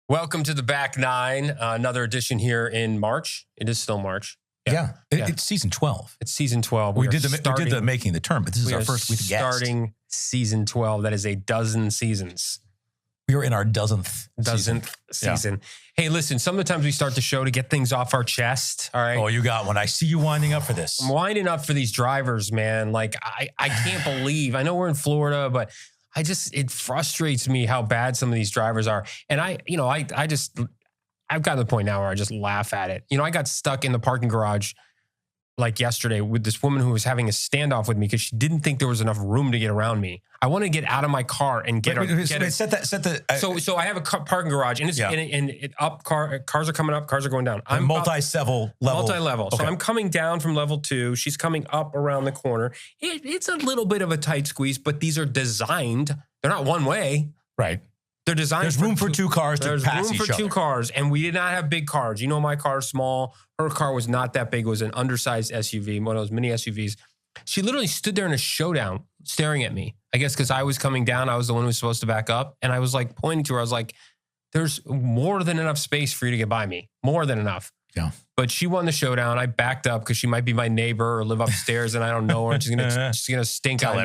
Welcome to the Back Nine, another edition here in March. It is still March. Yeah. It's season 12. It's season 12. We did the making the term, but this is our first week guest. Starting season 12. That is a dozen seasons. We are in our dozenth season. Yeah. Hey, listen, some of the times we start the show to get things off our chest. All right. Oh, you got one. I see you winding up for this. I'm winding up for these drivers, man. Like, I can't believe, I know we're in Florida, but it frustrates me how bad some of these drivers are. And I've gotten to the point now where I just laugh at it. I got stuck in the parking garage like yesterday with this woman who was having a standoff with me because she didn't think there was enough room to get around me. I wanted to get out of my car and get So I have a parking garage and cars are coming up, cars are going down. I'm multi-level. Okay. So I'm coming down from level 2. She's coming up around the corner. It's a little bit of a tight squeeze, but these are designed. They're not one way. Right. They're designed. There's room for two cars to pass each other. There's room for two cars, and we did not have big cars. My car's small. Her car was not that big. It was an undersized SUV, one of those mini SUVs. She literally stood there in a showdown staring at me. I guess because I was coming down. I was the one who was supposed to back up. And I was like pointing to her. I was like, there's more than enough space for you to get by me. More than enough. Yeah. But she won the showdown. I backed up because she might be my neighbor or live upstairs and I don't know her. And she's gonna stink on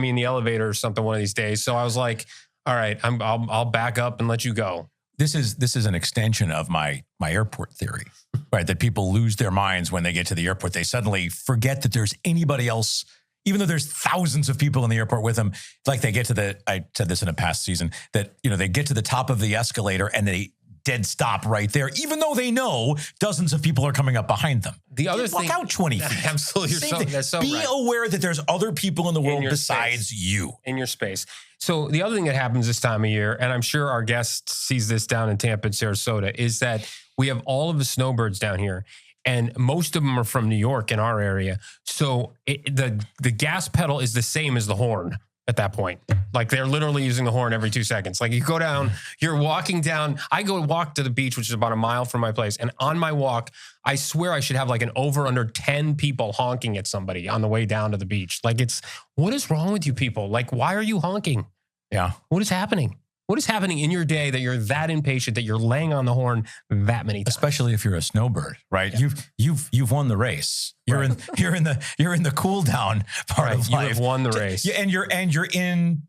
me in the elevator or something one of these days. So I was like, all right, I'll back up and let you go. This is an extension of my airport theory, right? That people lose their minds when they get to the airport. They suddenly forget that there's anybody else, even though there's thousands of people in the airport with them. Like they get to I said this in a past season, that they get to the top of the escalator and they dead stop right there, even though they know dozens of people are coming up behind them. The other thing, walk out 20 feet. Absolutely, that's so Be right. aware that there's other people in the world besides you. In your space. So the other thing that happens this time of year, and I'm sure our guest sees this down in Tampa and Sarasota, is that we have all of the snowbirds down here. And most of them are from New York in our area. So the gas pedal is the same as the horn at that point. Like they're literally using the horn every 2 seconds. Like you go down, you're walking down. I go walk to the beach, which is about a mile from my place. And on my walk, I swear I should have like an over under 10 people honking at somebody on the way down to the beach. Like what is wrong with you people? Like, why are you honking? Yeah. What is happening? What is happening in your day that you're that impatient that you're laying on the horn that many times? Especially if you're a snowbird, right? Yeah. You've won the race. You're in the cool down part of life. You have won the race. Yeah, and you're in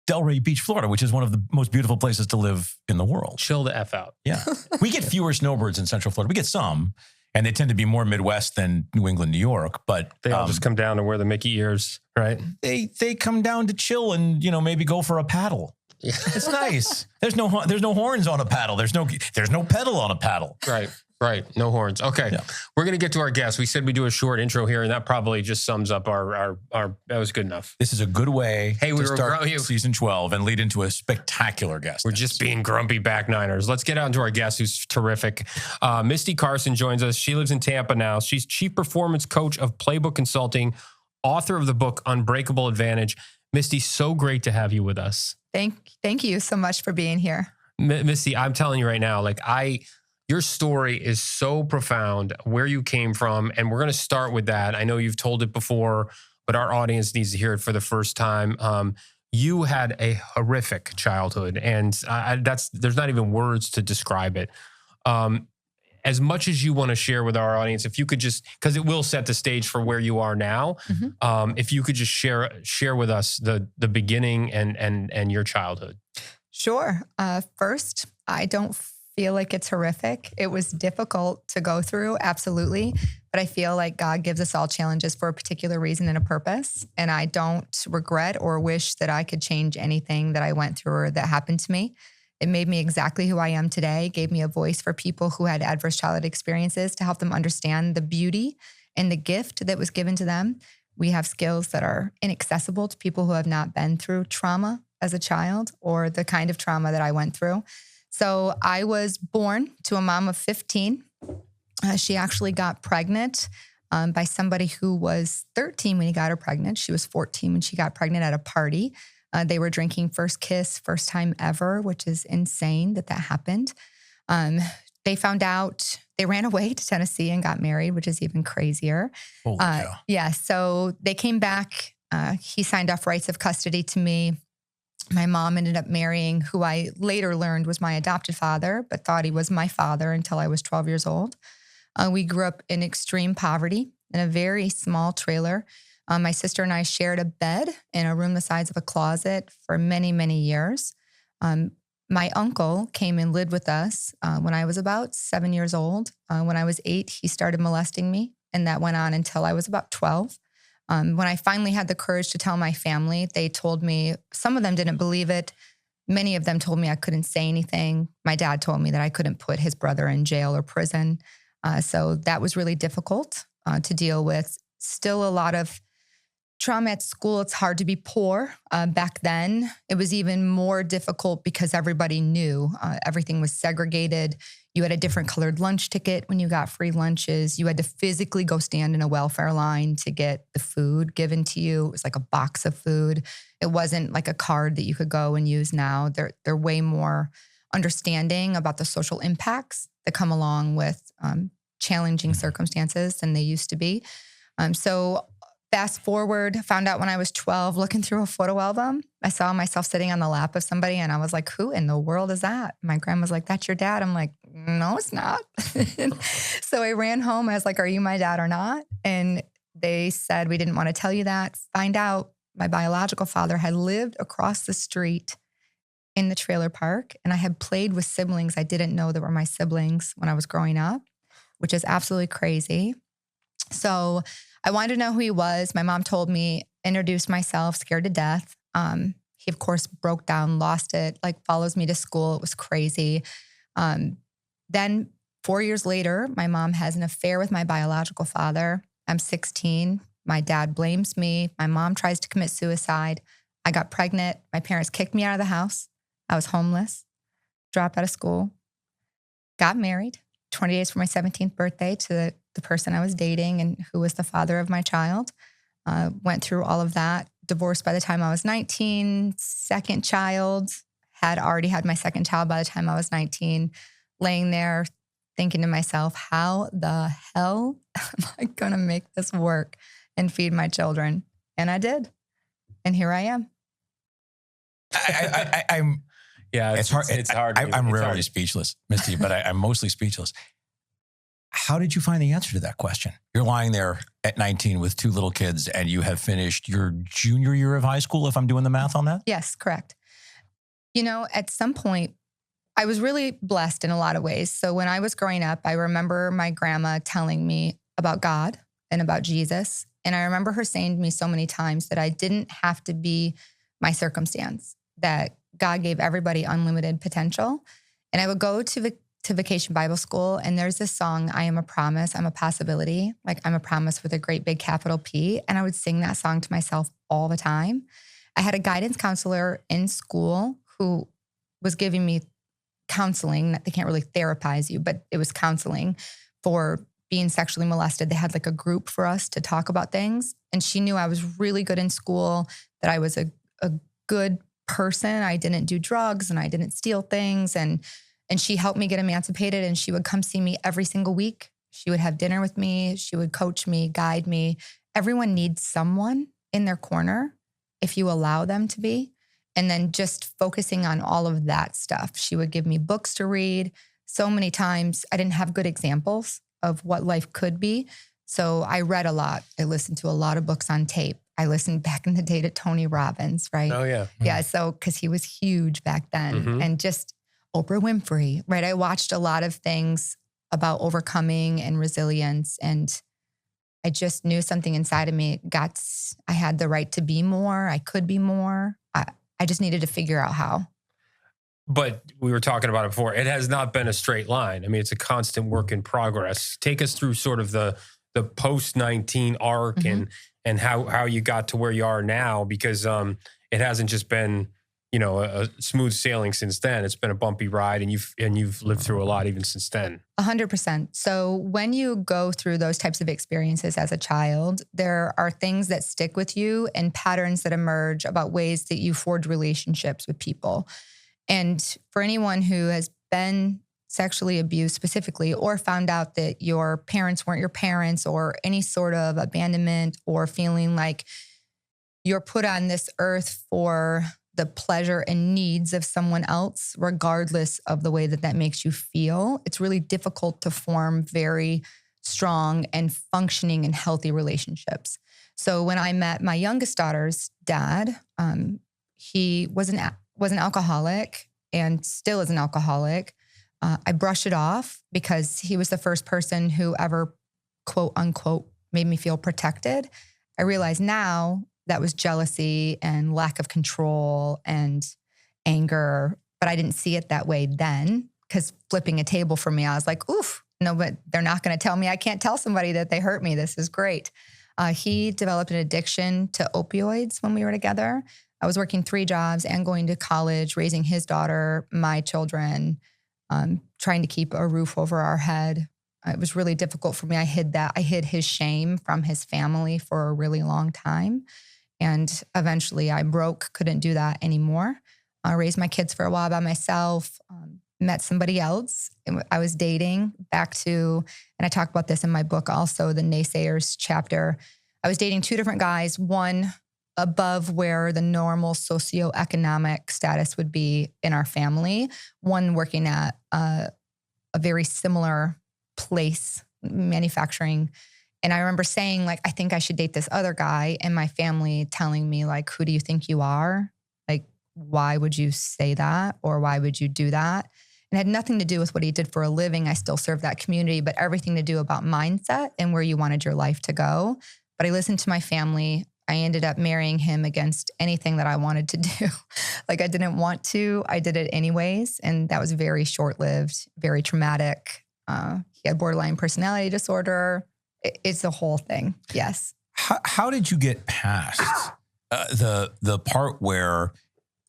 Delray Beach, Florida, which is one of the most beautiful places to live in the world. Chill the F out. Yeah. We get fewer snowbirds in Central Florida. We get some, and they tend to be more Midwest than New England, New York, but they all just come down to wear the Mickey ears, right? They come down to chill and maybe go for a paddle. Yeah. It's nice. There's no horns on a paddle. There's no pedal on a paddle. Right. No horns. Okay. Yeah. We're going to get to our guest. We said we do a short intro here, and that probably just sums up our that was good enough. This is a good way to start season 12 and lead into a spectacular guest. We're just being grumpy back Niners. Let's get on to our guest, who's terrific. Misty Carson joins us. She lives in Tampa now. She's Chief Performance Coach of Playbook Consulting, author of the book Unbreakable Advantage. Misty, so great to have you with us. Thank you so much for being here. Misty, I'm telling you right now, your story is so profound, where you came from, and we're going to start with that. I know you've told it before, but our audience needs to hear it for the first time. You had a horrific childhood, and there's not even words to describe it. As much as you want to share with our audience, if you could just, because it will set the stage for where you are now, if you could just share with us the beginning and your childhood. Sure. First, I don't feel like it's horrific. It was difficult to go through, absolutely. But I feel like God gives us all challenges for a particular reason and a purpose. And I don't regret or wish that I could change anything that I went through or that happened to me. It made me exactly who I am today, gave me a voice for people who had adverse childhood experiences to help them understand the beauty and the gift that was given to them. We have skills that are inaccessible to people who have not been through trauma as a child or the kind of trauma that I went through. So I was born to a mom of 15. She actually got pregnant by somebody who was 13 when he got her pregnant. She was 14 when she got pregnant at a party. They were drinking first kiss, first time ever, which is insane that happened. They found out, they ran away to Tennessee and got married, which is even crazier. Holy cow. Yeah, so they came back. He signed off rights of custody to me. My mom ended up marrying who I later learned was my adopted father, but thought he was my father until I was 12 years old. We grew up in extreme poverty in a very small trailer. My sister and I shared a bed in a room the size of a closet for many, many years. My uncle came and lived with us when I was about 7 years old. When I was 8, he started molesting me, and that went on until I was about 12. When I finally had the courage to tell my family, they told me, some of them didn't believe it. Many of them told me I couldn't say anything. My dad told me that I couldn't put his brother in jail or prison. So that was really difficult to deal with. Still a lot of trauma at school. It's hard to be poor. Back then, it was even more difficult because everybody knew everything was segregated. You had a different colored lunch ticket when you got free lunches. You had to physically go stand in a welfare line to get the food given to you. It was like a box of food. It wasn't like a card that you could go and use now. They're way more understanding about the social impacts that come along with challenging circumstances than they used to be. So fast forward, found out when I was 12, looking through a photo album, I saw myself sitting on the lap of somebody and I was like, who in the world is that? My grandma's like, that's your dad. I'm like, no, it's not. So I ran home. I was like, are you my dad or not? And they said, we didn't want to tell you that. Find out my biological father had lived across the street in the trailer park. And I had played with siblings I didn't know that were my siblings when I was growing up, which is absolutely crazy. So I wanted to know who he was. My mom told me, introduced myself, scared to death. He, of course, broke down, lost it, like follows me to school. It was crazy. Then 4 years later, my mom has an affair with my biological father. I'm 16. My dad blames me. My mom tries to commit suicide. I got pregnant. My parents kicked me out of the house. I was homeless, dropped out of school, got married 20 days for my 17th birthday to the person I was dating and who was the father of my child. Went through all of that. Divorced by the time I was 19. Second child. Had already had my second child by the time I was 19. Laying there thinking to myself, how the hell am I going to make this work and feed my children? And I did. And here I am. I'm Yeah, it's hard. I'm rarely hard. speechless, Misty, but I'm mostly speechless. How did you find the answer to that question? You're lying there at 19 with 2 little kids and you have finished your junior year of high school, if I'm doing the math on that? Yes, correct. You know, at some point, I was really blessed in a lot of ways. So when I was growing up, I remember my grandma telling me about God and about Jesus. And I remember her saying to me so many times that I didn't have to be my circumstance, that God gave everybody unlimited potential. And I would go to Vacation Bible School, and there's this song, I Am a Promise, I'm a Possibility, like I'm a promise with a great big capital P. And I would sing that song to myself all the time. I had a guidance counselor in school who was giving me counseling. They can't really therapize you, but it was counseling for being sexually molested. They had like a group for us to talk about things. And she knew I was really good in school, that I was a good person. I didn't do drugs and I didn't steal things. And she helped me get emancipated, and she would come see me every single week. She would have dinner with me. She would coach me, guide me. Everyone needs someone in their corner if you allow them to be. And then just focusing on all of that stuff. She would give me books to read. So many times I didn't have good examples of what life could be. So I read a lot. I listened to a lot of books on tape. I listened back in the day to Tony Robbins, right? Oh, yeah. Yeah. So, because he was huge back then. And just Oprah Winfrey, right? I watched a lot of things about overcoming and resilience. And I just knew something inside of me I had the right to be more. I could be more. I just needed to figure out how. But we were talking about it before. It has not been a straight line. I mean, it's a constant work in progress. Take us through sort of the post-19 arc and how you got to where you are now, because it hasn't just been, you know, a smooth sailing since then. It's been a bumpy ride, and you've lived through a lot even since then. 100%. So when you go through those types of experiences as a child, there are things that stick with you and patterns that emerge about ways that you forge relationships with people. And for anyone who has been sexually abused specifically, or found out that your parents weren't your parents, or any sort of abandonment, or feeling like you're put on this earth for the pleasure and needs of someone else, regardless of the way that that makes you feel, it's really difficult to form very strong and functioning and healthy relationships. So when I met my youngest daughter's dad, he was an alcoholic and still is an alcoholic. I brushed it off because he was the first person who ever, quote unquote, made me feel protected. I realize now that was jealousy and lack of control and anger, but I didn't see it that way then, because flipping a table for me, I was like, oof, no, but they're not going to tell me. I can't tell somebody that they hurt me. This is great. He developed an addiction to opioids when we were together. I was working 3 jobs and going to college, raising his daughter, my children, trying to keep a roof over our head. It was really difficult for me. I hid that. I hid his shame from his family for a really long time. And eventually I broke, couldn't do that anymore. I raised my kids for a while by myself, met somebody else. I was dating back to, and I talk about this in my book also, the naysayers chapter. I was dating 2 different guys, one above where the normal socioeconomic status would be in our family, one working at a very similar place, manufacturing. And I remember saying, like, I think I should date this other guy, and my family telling me, like, who do you think you are? Like, why would you say that? Or why would you do that? And it had nothing to do with what he did for a living. I still serve that community, but everything to do about mindset and where you wanted your life to go. But I listened to my family. I ended up marrying him against anything that I wanted to do. Like, I didn't want to, I did it anyways. And that was very short-lived, very traumatic. He had borderline personality disorder. It's the whole thing. Yes. How did you get past the part where,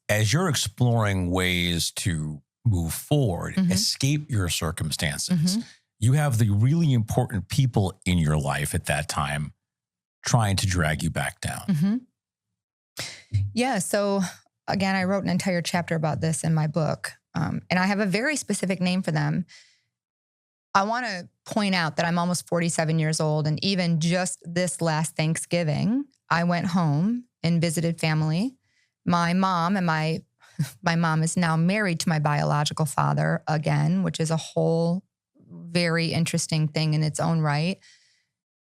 as you're exploring ways to move forward, escape your circumstances, you have the really important people in your life at that time trying to drag you back down? Yeah. So again, I wrote an entire chapter about this in my book. And I have a very specific name for them. I want to point out that I'm almost 47 years old. And even just this last Thanksgiving, I went home and visited family. My mom and my mom is now married to my biological father again, which is a whole very interesting thing in its own right.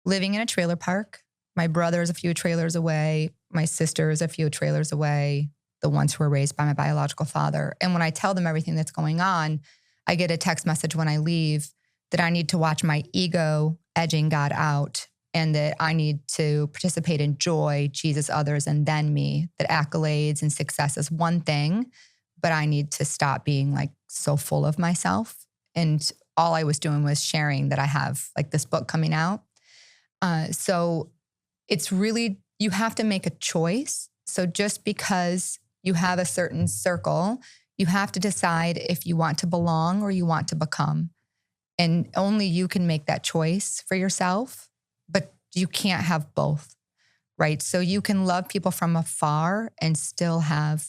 Living in a trailer park. My brother is a few trailers away. My sister is a few trailers away, the ones who were raised by my biological father. And when I tell them everything that's going on, I get a text message when I leave that I need to watch my ego edging God out, and that I need to participate in joy, Jesus, others, and then me. That accolades and success is one thing, but I need to stop being like so full of myself. And all I was doing was sharing that I have like this book coming out. So it's really, you have to make a choice. So just because you have a certain circle, you have to decide if you want to belong or you want to become. And only you can make that choice for yourself, but you can't have both, right? So you can love people from afar and still have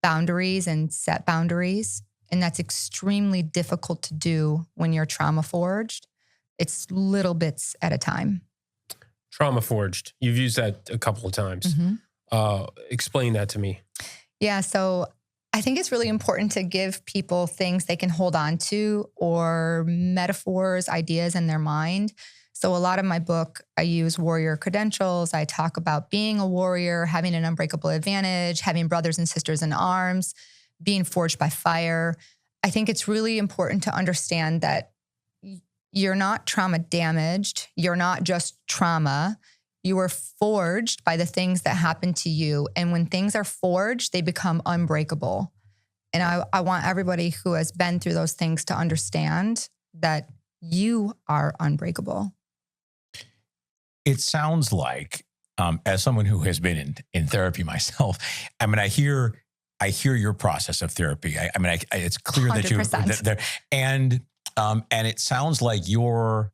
boundaries and set boundaries. And that's extremely difficult to do when you're trauma forged. It's little bits at a time. Trauma forged. You've used that a couple of times. Explain that to me. Yeah. So I think it's really important to give people things they can hold on to, or metaphors, ideas in their mind. So a lot of my book, I use warrior credentials. I talk about being a warrior, having an unbreakable advantage, having brothers and sisters in arms, being forged by fire. I think it's really important to understand that you're not trauma damaged. You're not just trauma. You were forged by the things that happened to you. And when things are forged, they become unbreakable. And I want everybody who has been through those things to understand that you are unbreakable. It sounds like, as someone who has been in therapy myself, I mean, I hear your process of therapy. It's clear 100%. that and it sounds like your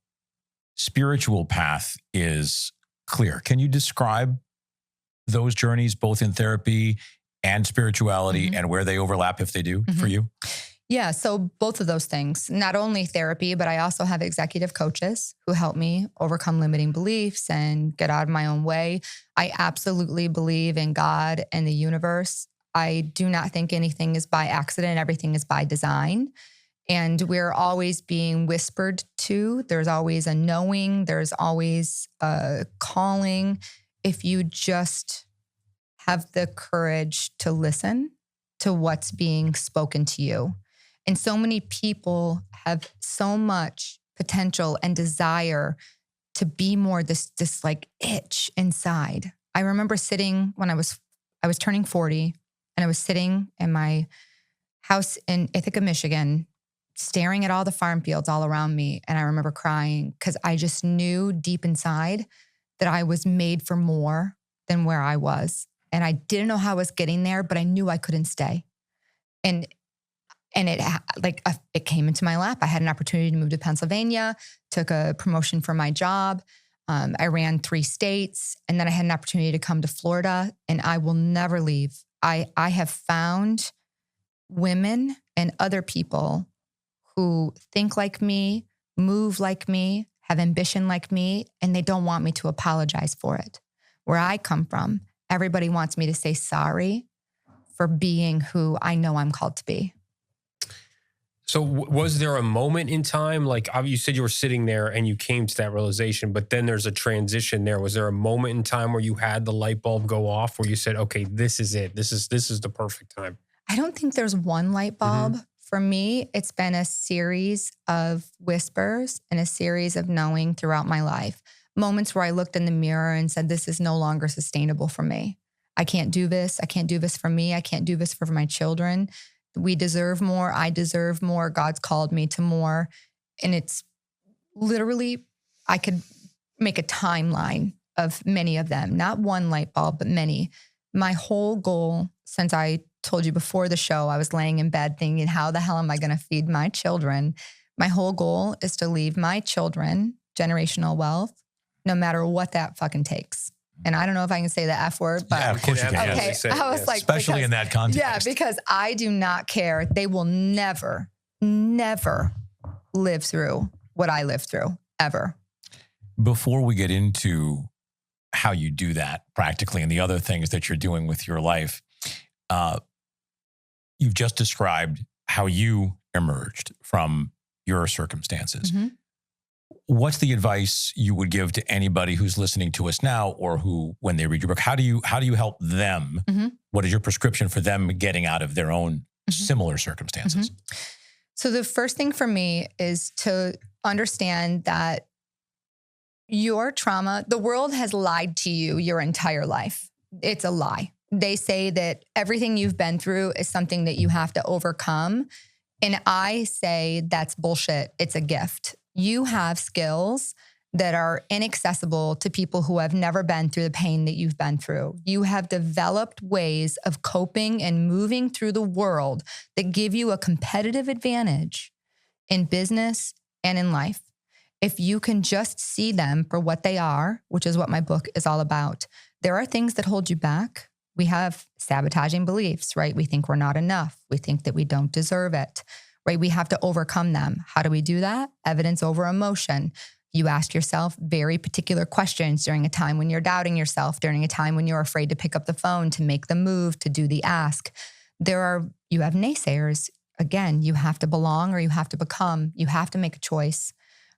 spiritual path is clear. Can you describe those journeys, both in therapy and spirituality, and where they overlap, if they do, for you? Yeah, so both of those things, not only therapy, but I also have executive coaches who help me overcome limiting beliefs and get out of my own way. I absolutely believe in God and the universe. I do not think anything is by accident. Everything is by design. And we're always being whispered to. There's always a knowing. There's always a calling. If you just have the courage to listen to what's being spoken to you. And so many people have so much potential and desire to be more, this like itch inside. I remember sitting when I was turning 40, and I was sitting in my house in Ithaca, Michigan, staring at all the farm fields all around me. And I remember crying because I just knew deep inside that I was made for more than where I was. And I didn't know how I was getting there, but I knew I couldn't stay. And it came into my lap. I had an opportunity to move to Pennsylvania, took a promotion for my job. I ran 3 states, and then I had an opportunity to come to Florida, and I will never leave. I have found women and other people who think like me, move like me, have ambition like me, and they don't want me to apologize for it. Where I come from, everybody wants me to say sorry for being who I know I'm called to be. So was there a moment in time, like you said you were sitting there and you came to that realization, but then there's a transition there. Was there a moment in time where you had the light bulb go off where you said, okay, this is it. This is the perfect time? I don't think there's one light bulb. Mm-hmm. For me, it's been a series of whispers and a series of knowing throughout my life. Moments where I looked in the mirror and said, this is no longer sustainable for me. I can't do this. I can't do this for me. I can't do this for my children. We deserve more. I deserve more. God's called me to more. And it's literally, I could make a timeline of many of them, not one light bulb, but many. My whole goal, since I told you before the show, I was laying in bed thinking, how the hell am I going to feed my children? My whole goal is to leave my children generational wealth, no matter what that fucking takes. And I don't know if I can say the F word, but yeah, of course you can. Okay, I was like, especially in that context. Yeah, because I do not care. They will never live through what I lived through, ever. Before we get into how you do that practically and the other things that you're doing with your life, you've just described how you emerged from your circumstances. Mm-hmm. What's the advice you would give to anybody who's listening to us now, or who, when they read your book, how do you help them? Mm-hmm. What is your prescription for them getting out of their own similar circumstances? Mm-hmm. So the first thing for me is to understand that your trauma, the world has lied to you your entire life. It's a lie. They say that everything you've been through is something that you have to overcome. And I say that's bullshit. It's a gift. You have skills that are inaccessible to people who have never been through the pain that you've been through. You have developed ways of coping and moving through the world that give you a competitive advantage in business and in life. If you can just see them for what they are, which is what my book is all about. There are things that hold you back. We have sabotaging beliefs, right? We think we're not enough. We think that we don't deserve it. Right? We have to overcome them. How do we do that? Evidence over emotion. You ask yourself very particular questions during a time when you're doubting yourself, during a time when you're afraid to pick up the phone, to make the move, to do the ask. You have naysayers. Again, you have to belong or you have to become. You have to make a choice,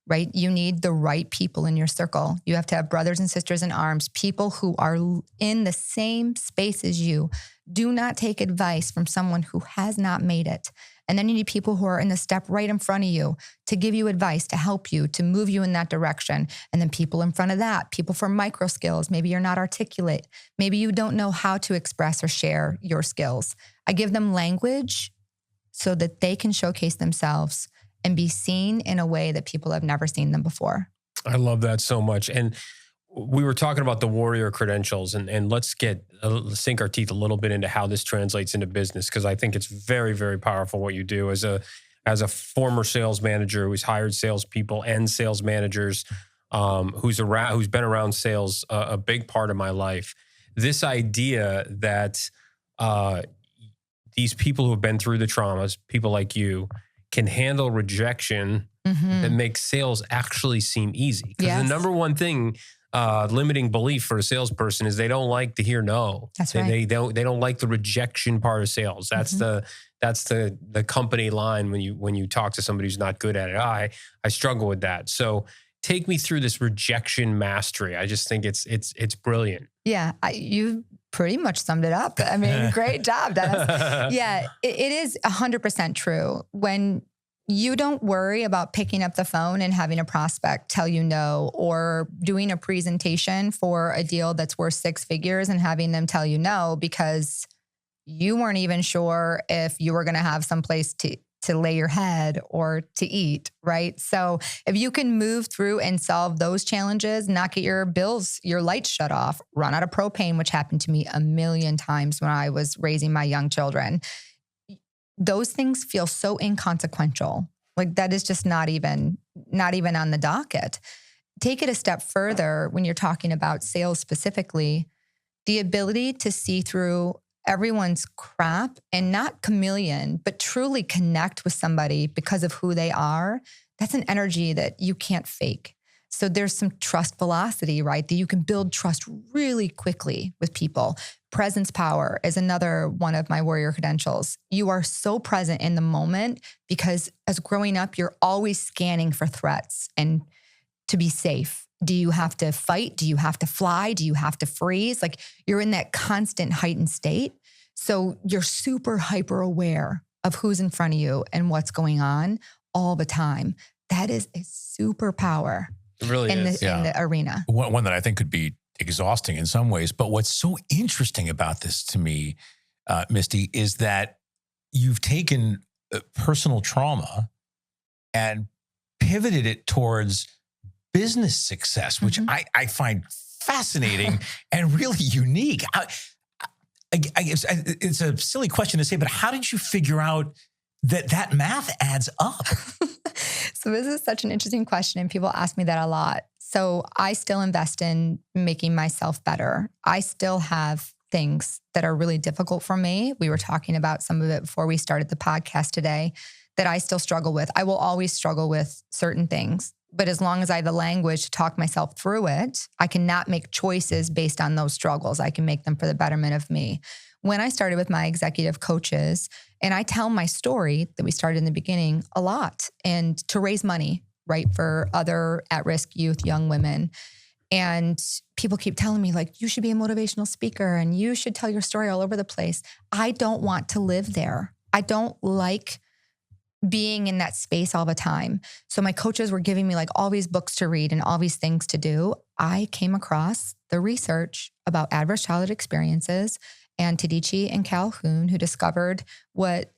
right? You need the right people in your circle. You have to have brothers and sisters in arms, people who are in the same space as you. Do not take advice from someone who has not made it. And then you need people who are in the step right in front of you to give you advice, to help you, to move you in that direction. And then people in front of that, people for micro skills. Maybe you're not articulate. Maybe you don't know how to express or share your skills. I give them language so that they can showcase themselves and be seen in a way that people have never seen them before. I love that so much. And we were talking about the warrior credentials, and let's sink our teeth a little bit into how this translates into business, because I think it's very, very powerful what you do as a former sales manager who's hired salespeople and sales managers, who's been around sales a big part of my life. This idea that these people who have been through the traumas, people like you, can handle rejection that makes sales actually seem easy. Because the number one thing limiting belief for a salesperson is they don't like to hear no. That's right. They don't like the rejection part of sales. That's the company line when you talk to somebody who's not good at it. I struggle with that. So take me through this rejection mastery. I just think it's brilliant. Yeah, you pretty much summed it up. I mean, great job, Dennis. Yeah, it is 100% true. When you don't worry about picking up the phone and having a prospect tell you no, or doing a presentation for a deal that's worth 6 figures and having them tell you no because you weren't even sure if you were going to have someplace to lay your head or to eat, right? So if you can move through and solve those challenges, not get your lights shut off, run out of propane, which happened to me a million times when I was raising my young children. Those things feel so inconsequential. Like that is just not even on the docket. Take it a step further when you're talking about sales specifically, the ability to see through everyone's crap and not chameleon, but truly connect with somebody because of who they are. That's an energy that you can't fake. So there's some trust velocity, right? That you can build trust really quickly with people. Presence power is another one of my warrior credentials. You are so present in the moment because as growing up, you're always scanning for threats and to be safe. Do you have to fight? Do you have to fly? Do you have to freeze? Like you're in that constant heightened state. So you're super hyper aware of who's in front of you and what's going on all the time. That is a superpower. It really in is. the arena. One that I think could be exhausting in some ways. But what's so interesting about this to me, Misty, is that you've taken personal trauma and pivoted it towards business success, which I find fascinating and really unique. It's a silly question to say, but how did you figure out that math adds up? So this is such an interesting question, and people ask me that a lot. So I still invest in making myself better. I still have things that are really difficult for me. We were talking about some of it before we started the podcast today that I still struggle with. I will always struggle with certain things. But as long as I have the language to talk myself through it, I cannot make choices based on those struggles. I can make them for the betterment of me. When I started with my executive coaches, and I tell my story that we started in the beginning a lot, and to raise money, right, for other at-risk youth, young women. And people keep telling me, like, you should be a motivational speaker and you should tell your story all over the place. I don't want to live there. I don't like being in that space all the time. So my coaches were giving me like all these books to read and all these things to do. I came across the research about adverse childhood experiences and Tadici and Calhoun, who discovered what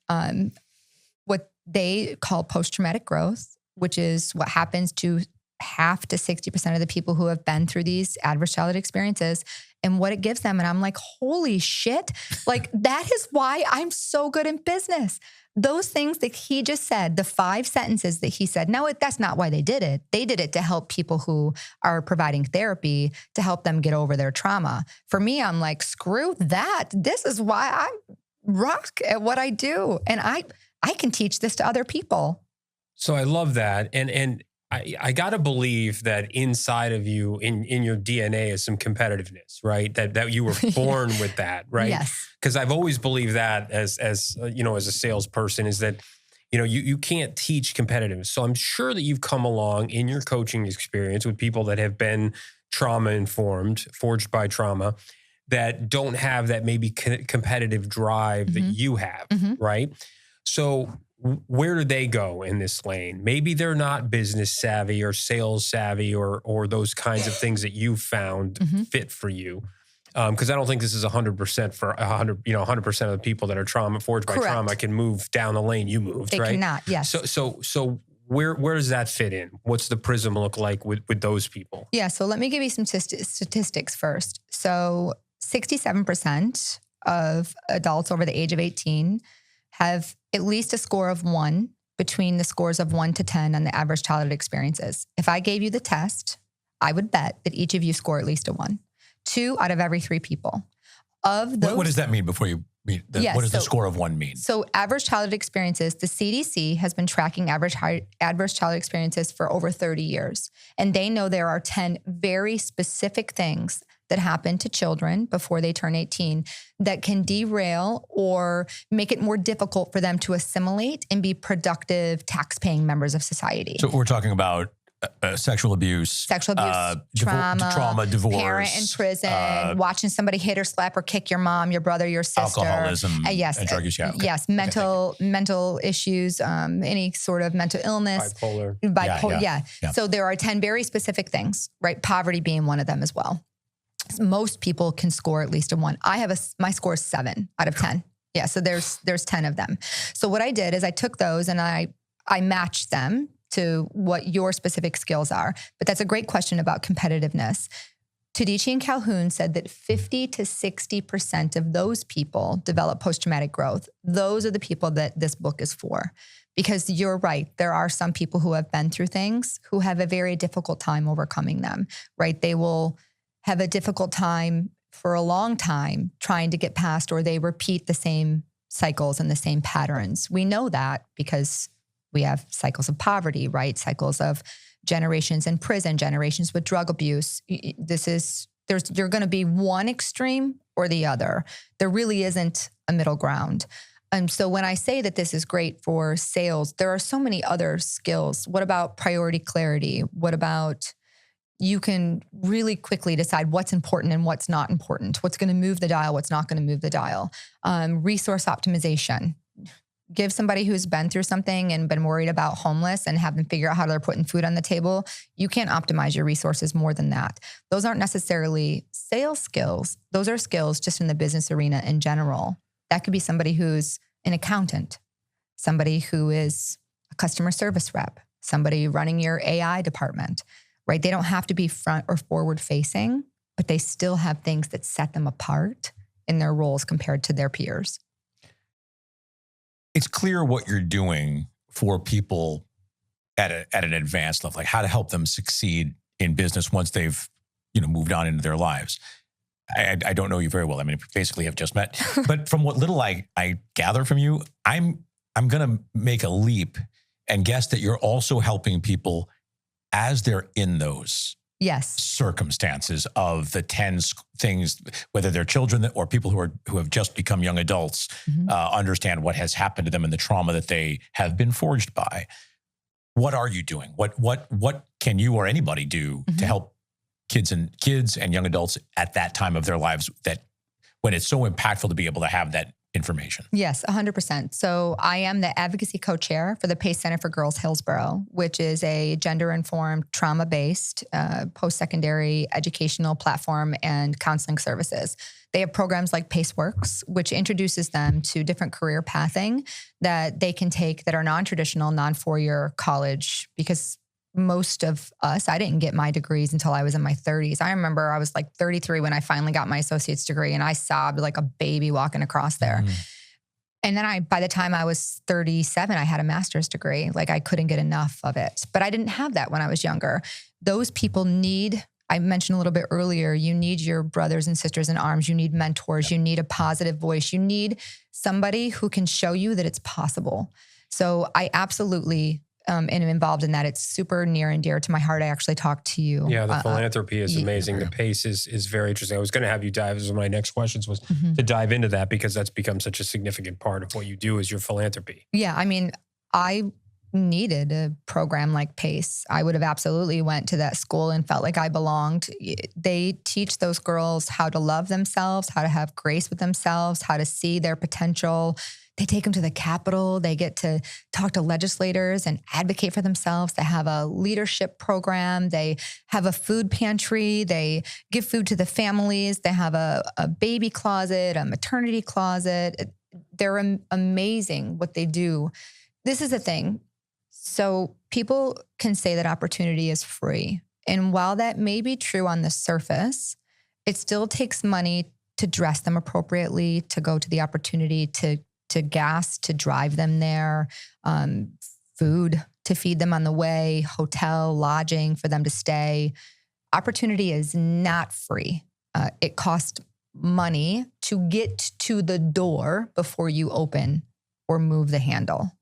they call post-traumatic growth, which is what happens to half to 60% of the people who have been through these adverse childhood experiences and what it gives them. And I'm like, holy shit. Like that is why I'm so good in business. Those things that he just said, the 5 sentences that he said, no, that's not why they did it. They did it to help people who are providing therapy to help them get over their trauma. For me, I'm like, screw that. This is why I rock at what I do. And I can teach this to other people. So I love that. And I got to believe that inside of you, in your DNA is some competitiveness, right? That you were born with that, right? Yes. Because I've always believed that as as a salesperson is that, you can't teach competitiveness. So I'm sure that you've come along in your coaching experience with people that have been trauma informed, forged by trauma, that don't have that maybe competitive drive that you have, right? So where do they go in this lane? Maybe they're not business savvy or sales savvy or those kinds of things that you found fit for you. Because I don't think this is 100% for 100% of the people that are forged by trauma can move down the lane you moved, right? They cannot, yes. So where does that fit in? What's the prism look like with those people? Yeah, so let me give you some statistics first. So 67% of adults over the age of 18 have at least a score of 1 between the scores of 1 to 10 on the average childhood experiences. If I gave you the test, I would bet that each of you score at least a 1. 2 out of every 3 people. Of those, what does that mean before you Yes, what does the score of 1 mean? So average childhood experiences, the CDC has been tracking adverse childhood experiences for over 30 years. And they know there are 10 very specific things that happen to children before they turn 18 that can derail or make it more difficult for them to assimilate and be productive, tax-paying members of society. So we're talking about sexual abuse, trauma, divorce, parent in prison, watching somebody hit or slap or kick your mom, your brother, your sister, alcoholism, yes, and drug use. Yeah, okay. Yes, mental issues, any sort of mental illness, bipolar. Yeah. So there are 10 very specific things, right? Poverty being one of them as well. Most people can score at least a 1. My score is 7 out of 10. Yeah, so there's 10 of them. So what I did is I took those and I matched them to what your specific skills are. But that's a great question about competitiveness. Tadici and Calhoun said that 50 to 60% of those people develop post-traumatic growth. Those are the people that this book is for. Because you're right, there are some people who have been through things who have a very difficult time overcoming them, right? They will have a difficult time for a long time trying to get past, or they repeat the same cycles and the same patterns. We know that because we have cycles of poverty, right? Cycles of generations in prison, generations with drug abuse. You're going to be one extreme or the other. There really isn't a middle ground. And so when I say that this is great for sales, there are so many other skills. What about priority clarity? What about you can really quickly decide what's important and what's not important, what's going to move the dial, what's not going to move the dial. Resource optimization. Give somebody who's been through something and been worried about homeless and have them figure out how they're putting food on the table. You can't optimize your resources more than that. Those aren't necessarily sales skills. Those are skills just in the business arena in general. That could be somebody who's an accountant, somebody who is a customer service rep, somebody running your AI department, right? They don't have to be front or forward facing, but they still have things that set them apart in their roles compared to their peers. It's clear what you're doing for people at an advanced level, like how to help them succeed in business once they've, moved on into their lives. I don't know you very well. I mean, we basically have just met, but from what little I gather from you, I'm going to make a leap and guess that you're also helping people as they're in those circumstances of the 10 things, whether they're children or people who have just become young adults, understand what has happened to them and the trauma that they have been forged by. What are you doing? What can you or anybody do to help kids and young adults at that time of their lives, that when it's so impactful to be able to have that information? Yes, 100%. So I am the advocacy co-chair for the PACE Center for Girls Hillsborough, which is a gender-informed, trauma-based, post-secondary educational platform and counseling services. They have programs like PACE Works, which introduces them to different career pathing that they can take that are non-traditional, non-4-year college, because most of us, I didn't get my degrees until I was in my 30s. I remember I was like 33 when I finally got my associate's degree, and I sobbed like a baby walking across there. And then by the time I was 37, I had a master's degree. Like, I couldn't get enough of it. But I didn't have that when I was younger. Those people I mentioned a little bit earlier, you need your brothers and sisters in arms. You need mentors. You need a positive voice. You need somebody who can show you that it's possible. So I absolutely am involved in that. It's super near and dear to my heart. I actually talked to you. Yeah, the philanthropy is amazing. The PACE is very interesting. I was going to have you dive, as one of my next questions was to dive into that, because that's become such a significant part of what you do is your philanthropy. Yeah, I mean, I needed a program like PACE. I would have absolutely went to that school and felt like I belonged. They teach those girls how to love themselves, how to have grace with themselves, how to see their potential. They take them to the Capitol. They get to talk to legislators and advocate for themselves. They have a leadership program. They have a food pantry. They give food to the families. They have a baby closet, a maternity closet. They're amazing what they do. This is the thing. So people can say that opportunity is free. And while that may be true on the surface, it still takes money to dress them appropriately, to go to the opportunity, to gas, to drive them there, food to feed them on the way, hotel, lodging for them to stay. Opportunity is not free. It costs money to get to the door before you open or move the handle.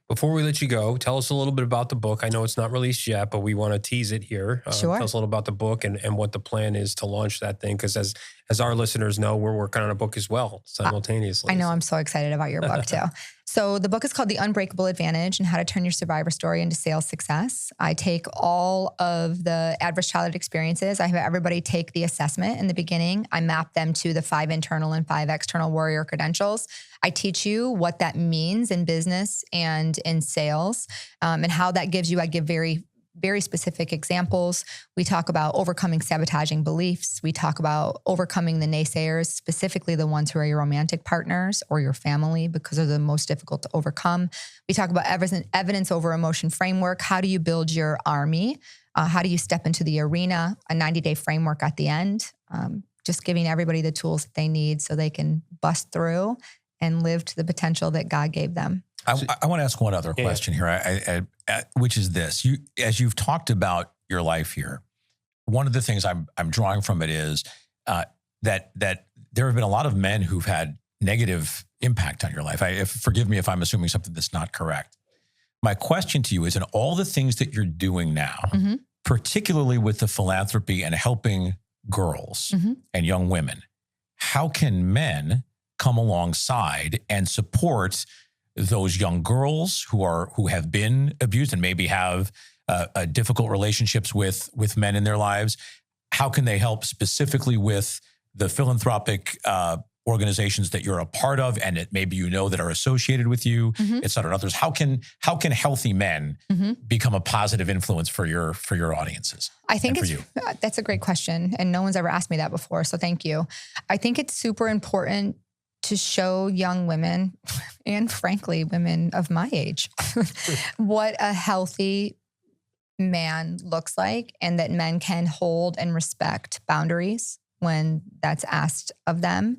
Before we let you go, tell us a little bit about the book. I know it's not released yet, but we want to tease it here. Sure. Tell us a little about the book and what the plan is to launch that thing. Because as our listeners know, we're working on a book as well simultaneously. I know. I'm so excited about your book too. So the book is called The Unbreakable Advantage and How to Turn Your Survivor Story into Sales Success. I take all of the adverse childhood experiences. I have everybody take the assessment in the beginning. I map them to the 5 internal and 5 external warrior credentials. I teach you what that means in business and in sales, and how that gives you. I give very, very specific examples. We talk about overcoming sabotaging beliefs. We talk about overcoming the naysayers, specifically the ones who are your romantic partners or your family, because they're the most difficult to overcome. We talk about evidence over emotion framework. How do you build your army? How do you step into the arena? A 90-day framework at the end. Just giving everybody the tools that they need so they can bust through and live to the potential that God gave them. I want to ask one other question here, which is this: as you've talked about your life here, one of the things I'm drawing from it is that there have been a lot of men who've had negative impact on your life. Forgive me if I'm assuming something that's not correct. My question to you is: in all the things that you're doing now, particularly with the philanthropy and helping girls and young women, how can men come alongside and support those young girls who have been abused and maybe have difficult relationships with men in their lives? How can they help specifically with the philanthropic organizations that you're a part of and that maybe that are associated with you, et cetera, and others? How can healthy men become a positive influence for your audiences? I think that's a great question, and no one's ever asked me that before, so thank you. I think it's super important to show young women, and frankly, women of my age, what a healthy man looks like, and that men can hold and respect boundaries when that's asked of them.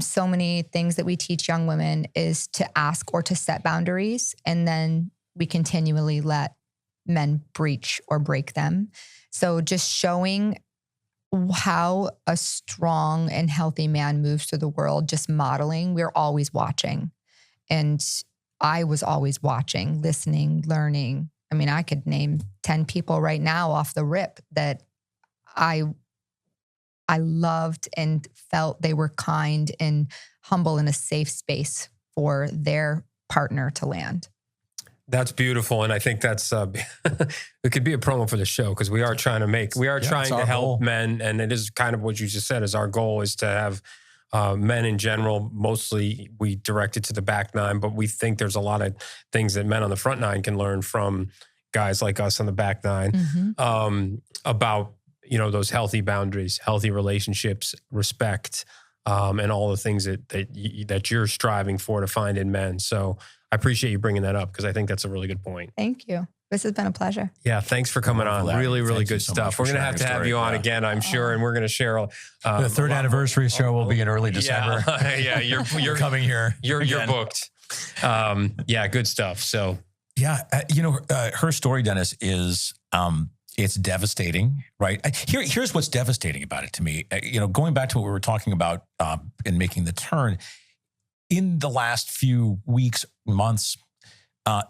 So many things that we teach young women is to ask or to set boundaries, and then we continually let men breach or break them. So just showing how a strong and healthy man moves through the world, just modeling. We're always watching. And I was always watching, listening, learning. I mean, I could name 10 people right now off the rip that I loved and felt they were kind and humble in a safe space for their partner to land. That's beautiful. And I think that's, it could be a promo for the show, because we are trying to help men. And it is kind of what you just said is our goal is to have men in general. Mostly we direct it to the back nine, but we think there's a lot of things that men on the front nine can learn from guys like us on the back nine, about, those healthy boundaries, healthy relationships, respect, and all the things that you're striving for to find in men. So I appreciate you bringing that up, because I think that's a really good point. Thank you. This has been a pleasure. Yeah, thanks for coming on. Really, really good stuff. We're going to have you on again, I'm sure, and we're going to share. The third anniversry show will be in early December. Yeah, you're coming here. You're booked. Yeah, good stuff. So yeah, her story, Dennis, is it's devastating, right? Here's what's devastating about it to me. Going back to what we were talking about in making the turn, in the last few weeks, months,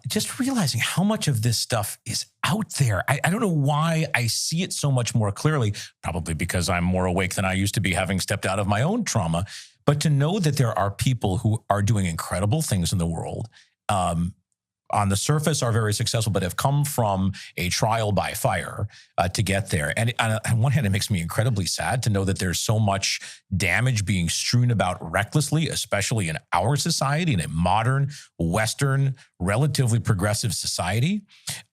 just realizing how much of this stuff is out there. I don't know why I see it so much more clearly, probably because I'm more awake than I used to be, having stepped out of my own trauma. But to know that there are people who are doing incredible things in the world, on the surface are very successful, but have come from a trial by fire to get there. And on one hand, it makes me incredibly sad to know that there's so much damage being strewn about recklessly, especially in our society, in a modern, Western, relatively progressive society.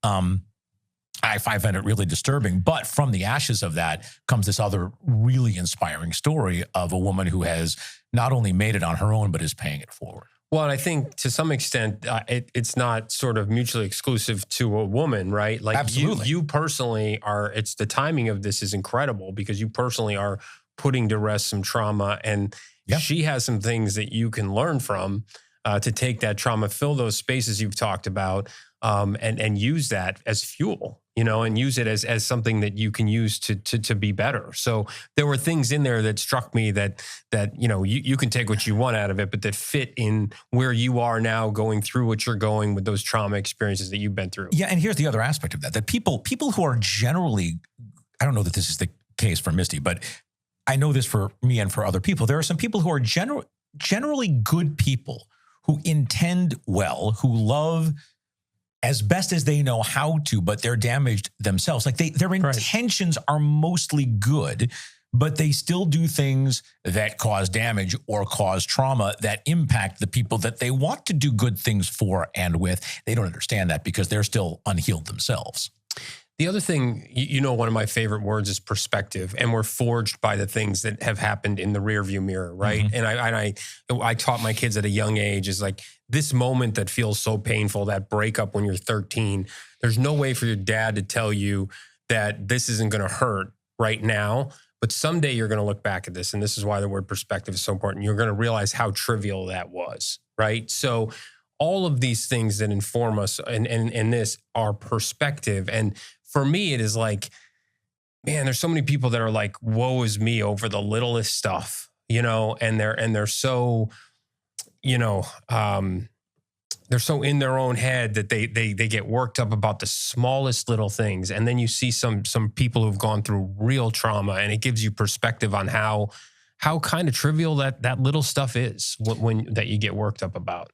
I find it really disturbing. But from the ashes of that comes this other really inspiring story of a woman who has not only made it on her own, but is paying it forward. Well, and I think to some extent, it's not sort of mutually exclusive to a woman, right? Like Absolutely. You personally it's the timing of this is incredible, because you personally are putting to rest some trauma, and she has some things that you can learn from to take that trauma, fill those spaces you've talked about, and use that as fuel and use it as something that you can use to be better. So there were things in there that struck me that you can take what you want out of it, but that fit in where you are now, going through what you're going with those trauma experiences that you've been through. Yeah, and here's the other aspect of that people who are generally, I don't know that this is the case for Misty, but I know this for me and for other people. There are some people who are generally good people who intend well, who love as best as they know how to, but they're damaged themselves. Like their intentions are mostly good, but they still do things that cause damage or cause trauma that impact the people that they want to do good things for and with. They don't understand that because they're still unhealed themselves. The other thing, one of my favorite words is perspective, and we're forged by the things that have happened in the rearview mirror, right? Mm-hmm. And I taught my kids at a young age is like this moment that feels so painful, that breakup when you're 13. There's no way for your dad to tell you that this isn't going to hurt right now, but someday you're going to look back at this, and this is why the word perspective is so important. You're going to realize how trivial that was, right? So all of these things that inform us and this are perspective. And for me, it is like, man, there's so many people that are like, woe is me over the littlest stuff, and they're so, they're so in their own head that they get worked up about the smallest little things. And then you see some people who've gone through real trauma, and it gives you perspective on how kind of trivial that little stuff is when that you get worked up about.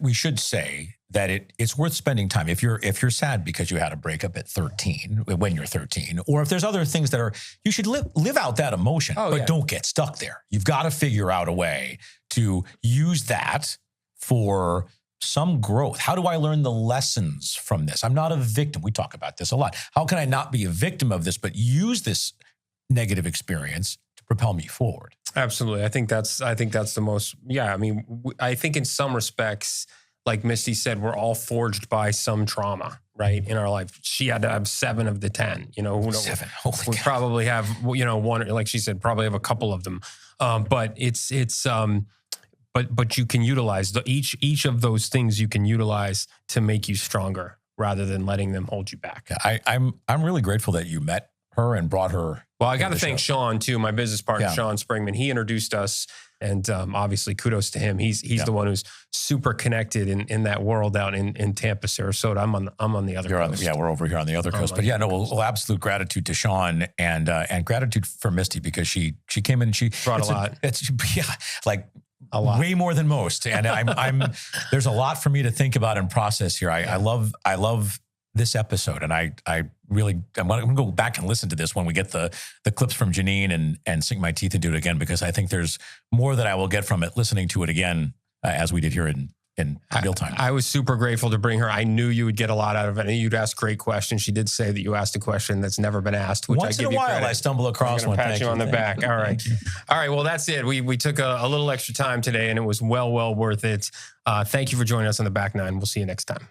We should say that it's worth spending time. If you're sad because you had a breakup at 13, when you're 13, or if there's other things that you should live out that emotion, but don't get stuck there. You've got to figure out a way to use that for some growth. How do I learn the lessons from this? I'm not a victim. We talk about this a lot. How can I not be a victim of this, but use this negative experience to propel me forward? Absolutely. I think that's the most, I think in some respects, like Misty said, we're all forged by some trauma, right? In our life. She had to have 7 of the 10, 7. Holy we God. probably have, one, like she said, probably have a couple of them. But but you can utilize each of those things you can utilize to make you stronger rather than letting them hold you back. I'm really grateful that you met her and brought her. Well, I got to thank Sean too, my business partner, Sean Springman. He introduced us, and obviously kudos to him. He's the one who's super connected in that world out in Tampa, Sarasota. I'm on the other coast. We're over here on the other coast. But absolute gratitude to Sean and gratitude for Misty because she came in and she brought a lot. A lot. Way more than most. And I'm there's a lot for me to think about and process here. I love this episode, and I'm going to go back and listen to this when we get the clips from Janine and sink my teeth into it again, because I think there's more that I will get from it listening to it again as we did here in real time. I was super grateful to bring her. I knew you would get a lot out of it, and you'd ask great questions. She did say that you asked a question that's never been asked, which once I give in a while credit. I stumble across one. Pat you on the back. All right. All right. Well, that's it. We took a little extra time today, and it was well worth it. Thank you for joining us on the Back Nine. We'll see you next time.